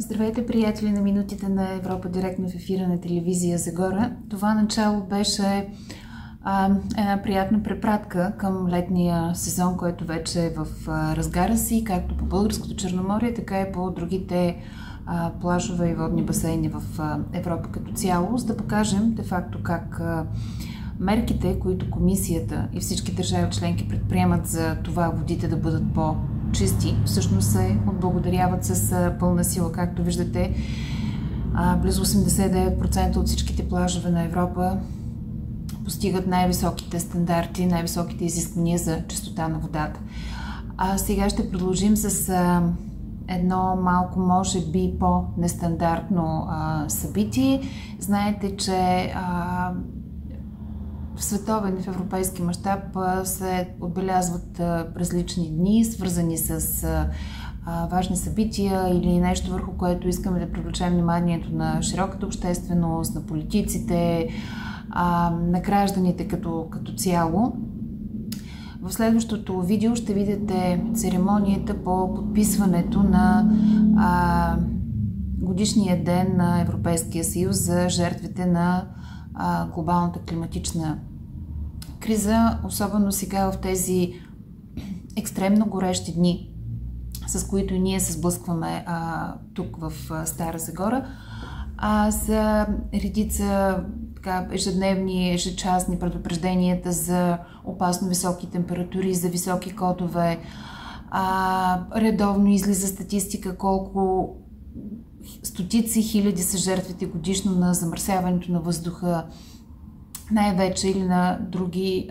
Здравейте, приятели на минутите на Европа, директно в ефира на телевизия Загора. Това начало беше една приятна препратка към летния сезон, който вече е в разгара си, както по Българското Черноморие, така и по другите плажове и водни басейни в Европа като цяло, за да покажем де-факто как мерките, които комисията и всички държави членки предприемат за това водите да бъдат по-чисти, всъщност се отблагодаряват с пълна сила. Както виждате, близо 89% от всичките плажове на Европа постигат най-високите стандарти, най-високите изисквания за чистота на водата. Сега ще продължим с едно малко, може би, по-нестандартно събитие. Знаете, че в световен и в европейски мащаб се отбелязват различни дни, свързани с важни събития или нещо, върху което искаме да привлечем вниманието на широката общественост, на политиците, на гражданите като цяло. В следващото видео ще видите церемонията по подписването на годишния ден на Европейския съюз за жертвите на глобалната климатична криза, особено сега в тези екстремно горещи дни, с които и ние се сблъскваме тук в Стара Загора, за редица ежедневни, ежечасни предупрежденията за опасно високи температури, за високи кодове. Редовно излиза статистика колко стотици хиляди са жертвите годишно на замърсяването на въздуха, най-вече или на други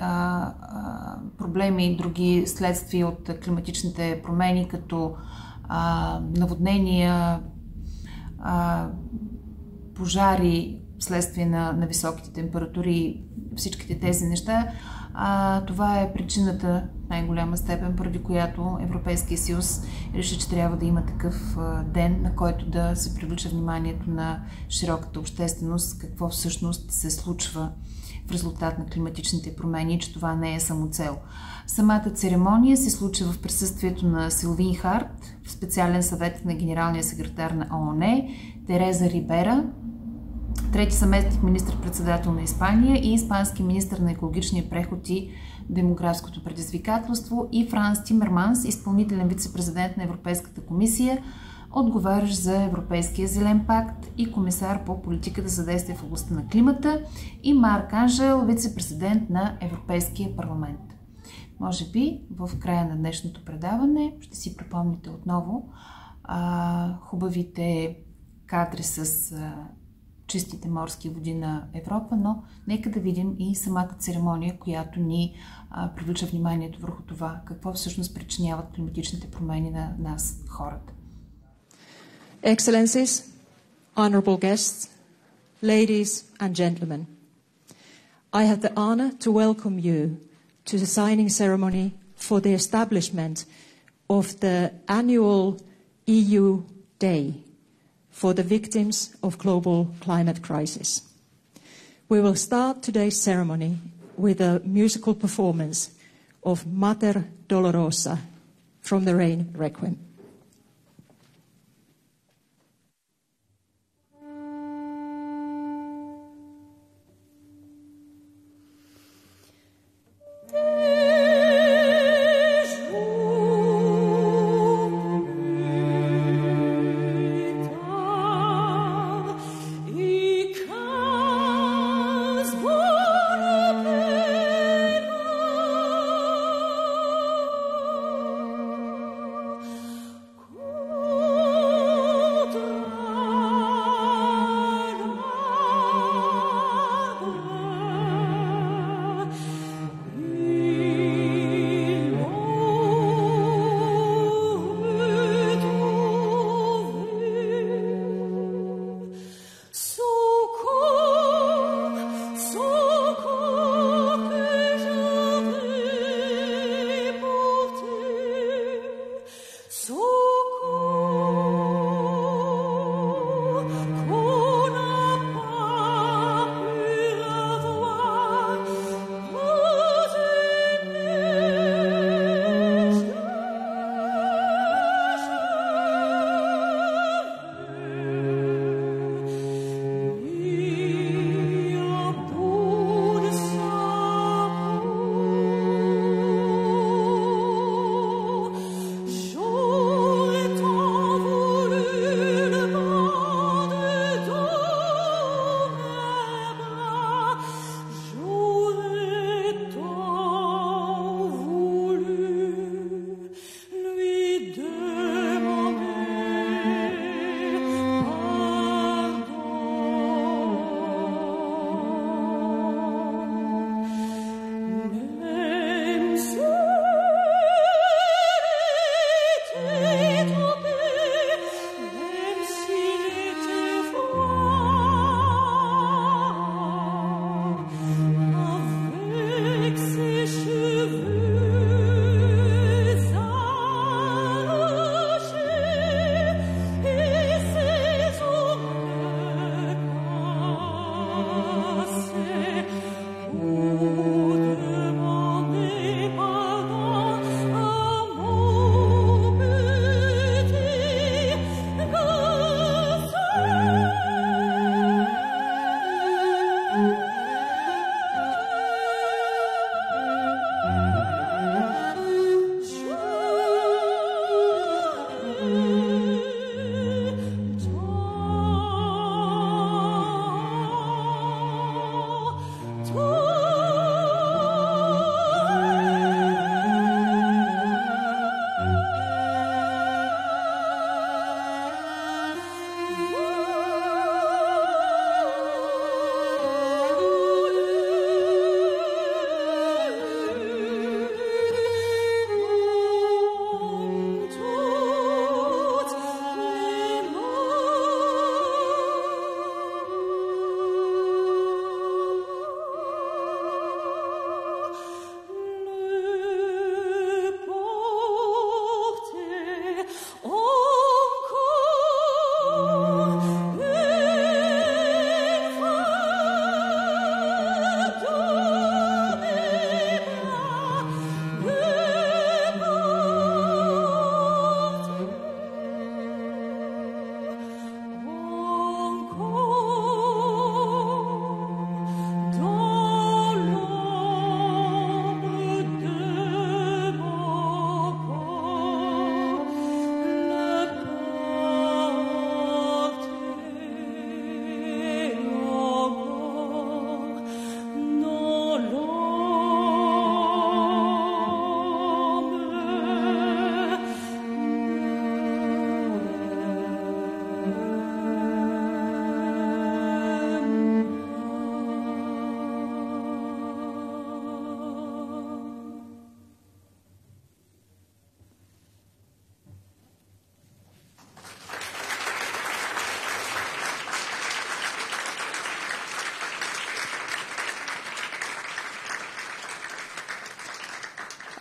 проблеми, други следствия от климатичните промени, като наводнения, пожари вследствие на високите температури, всичките тези неща. Това е причината, най-голяма степен, поради която Европейския съюз реши, че трябва да има такъв ден, на който да се привлича вниманието на широката общественост, какво всъщност се случва в резултат на климатичните промени, че това не е самоцел. Самата церемония се случи в присъствието на Силвин Харт, специален съветник на генералния секретар на ООН, Тереза Рибера, трети съместник министър-председател на Испания и испански министър на екологичния преход и демографското предизвикателство, и Франс Тимерманс, изпълнителен вице-президент на Европейската комисия, отговарящ за Европейския зелен пакт и комисар по политиката за действие в областта на климата, и Марк Анжел, вице-президент на Европейския парламент. Може би в края на днешното предаване ще си припомните отново хубавите кадри с чистите морски води на Европа, но нека да видим и самата церемония, която ни привлича вниманието върху това, какво всъщност причиняват климатичните промени на нас, хората. Excellencies, honorable guests, ladies and gentlemen, I have the honor to welcome you to the signing ceremony for the establishment of the annual EU Day for the victims of global climate crisis. We will start today's ceremony with a musical performance of Mater Dolorosa from the Rain Requiem.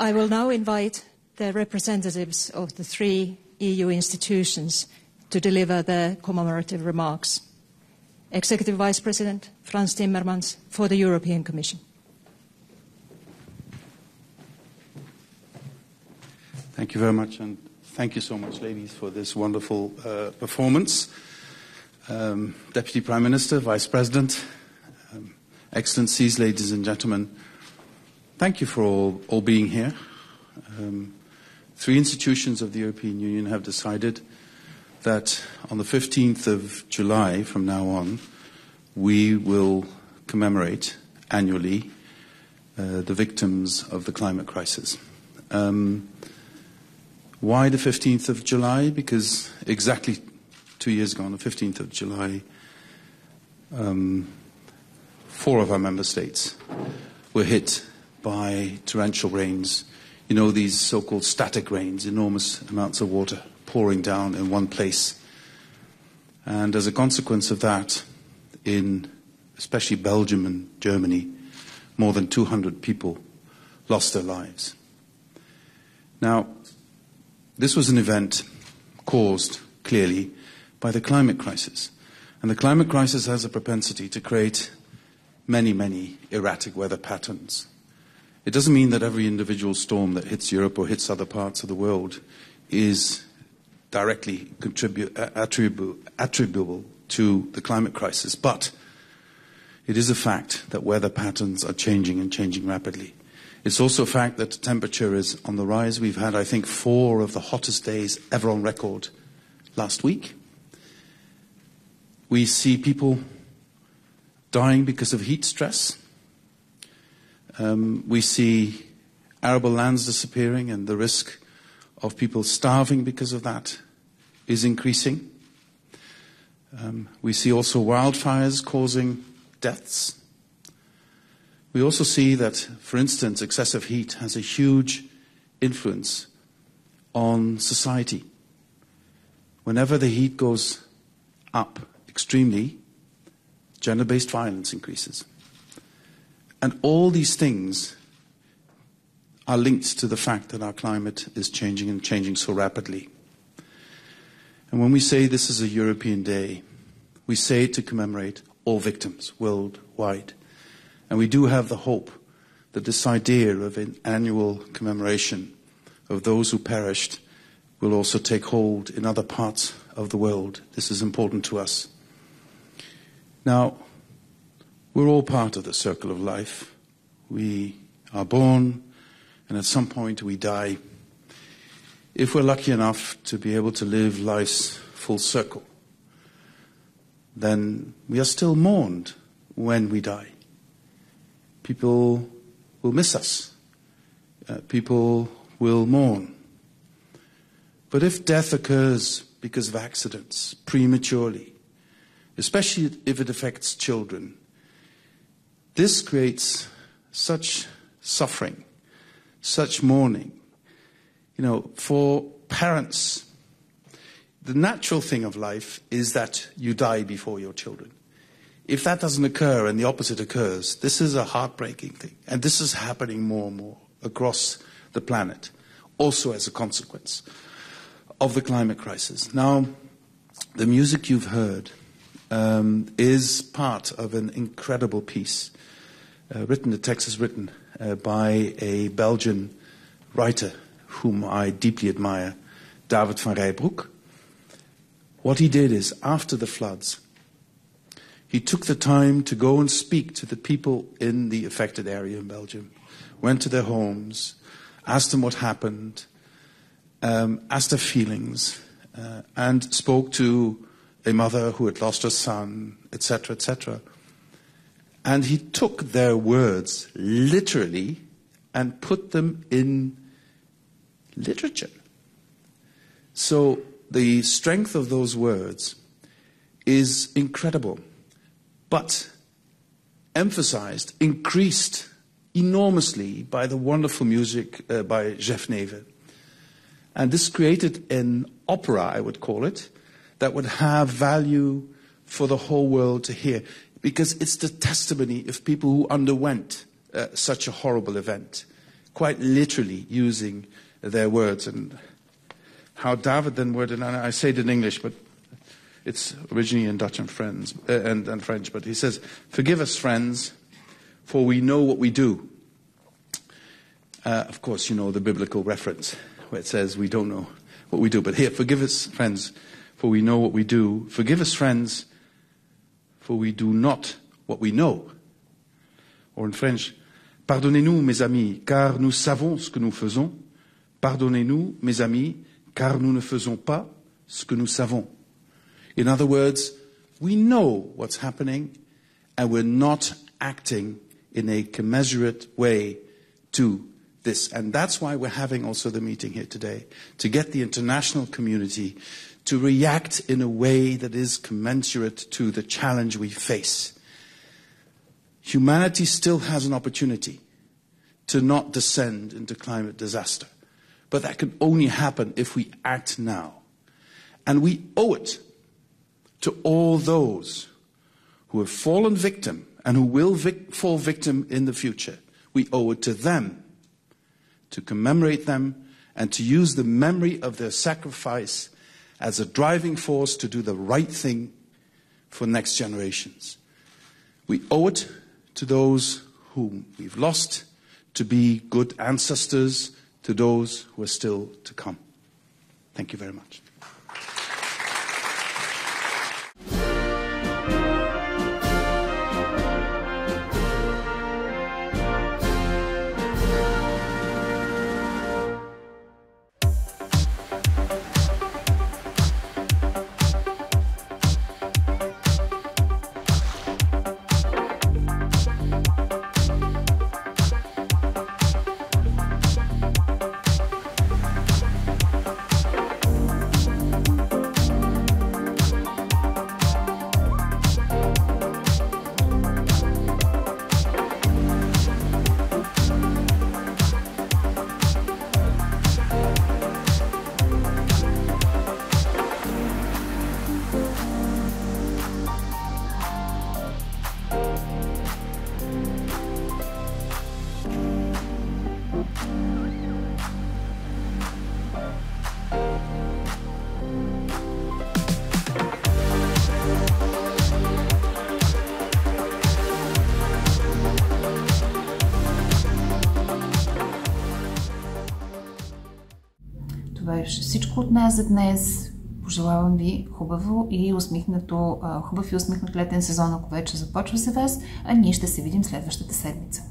I will now invite the representatives of the three EU institutions to deliver their commemorative remarks. Executive Vice President Frans Timmermans for the European Commission. Thank you very much, and thank you so much, ladies, for this wonderful performance. Deputy Prime Minister, Vice President, Excellencies, ladies and gentlemen, thank you for all being here. Three institutions of the European Union have decided that on the 15th of July, from now on, we will commemorate annually the victims of the climate crisis. Why the 15th of July? Because exactly 2 years ago, on the 15th of July, 4 of our member states were hit by torrential rains. You know, these so-called static rains, enormous amounts of water pouring down in one place. And as a consequence of that, in especially Belgium and Germany, more than 200 people lost their lives. Now, this was an event caused, clearly, by the climate crisis. And the climate crisis has a propensity to create many, many erratic weather patterns. It doesn't mean that every individual storm that hits Europe or hits other parts of the world is directly attributable to the climate crisis, but it is a fact that weather patterns are changing and changing rapidly. It's also a fact that the temperature is on the rise. We've had, I think, 4 of the hottest days ever on record last week. We see people dying because of heat stress. We see arable lands disappearing, and the risk of people starving because of that is increasing. We see also wildfires causing deaths. We also see that, for instance, excessive heat has a huge influence on society. Whenever the heat goes up extremely, gender-based violence increases. And all these things are linked to the fact that our climate is changing and changing so rapidly. And when we say this is a European Day, we say it to commemorate all victims worldwide. And we do have the hope that this idea of an annual commemoration of those who perished will also take hold in other parts of the world. This is important to us. Now, we're all part of the circle of life. We are born, and at some point we die. If we're lucky enough to be able to live life's full circle, then we are still mourned when we die. People will miss us. People will mourn. But if death occurs because of accidents, prematurely, especially if it affects children, this creates such suffering, such mourning. You know, for parents, the natural thing of life is that you die before your children. If that doesn't occur and the opposite occurs, this is a heartbreaking thing. And this is happening more and more across the planet, also as a consequence of the climate crisis. Now, the music you've heard is part of an incredible piece the text is written by a Belgian writer whom I deeply admire, David van Rijbroek. What he did is, after the floods, he took the time to go and speak to the people in the affected area in Belgium, went to their homes, asked them what happened, asked their feelings, and spoke to a mother who had lost her son, etc., etc. And he took their words literally and put them in literature. So the strength of those words is incredible, but emphasized, increased enormously by the wonderful music by Jeff Neve. And this created an opera, I would call it, that would have value for the whole world to hear, because it's the testimony of people who underwent such a horrible event, quite literally using their words. And how David then worded, and I say it in English, but it's originally in Dutch and French, but he says, "Forgive us, friends, for we know what we do." Of course, you know the biblical reference where it says we don't know what we do. But here, "Forgive us, friends, for we know what we do. Forgive us, friends, for we do not what we know." Or in French, "Pardonnez-nous, mes amis, car nous savons ce que nous faisons. Pardonnez-nous, mes amis, car nous ne faisons pas ce que nous savons." In other words, we know what's happening, and we're not acting in a commensurate way to this. And that's why we're having also the meeting here today, to get the international community to react in a way that is commensurate to the challenge we face. Humanity still has an opportunity to not descend into climate disaster. But that can only happen if we act now. And we owe it to all those who have fallen victim and who will fall victim in the future. We owe it to them to commemorate them and to use the memory of their sacrifice as a driving force to do the right thing for next generations. We owe it to those whom we've lost to be good ancestors to those who are still to come. Thank you very much. това е всичко от нас за днес. Пожелавам ви хубав и усмихнат летен сезон, ако вече започва за вас, а ние ще се видим следващата седмица.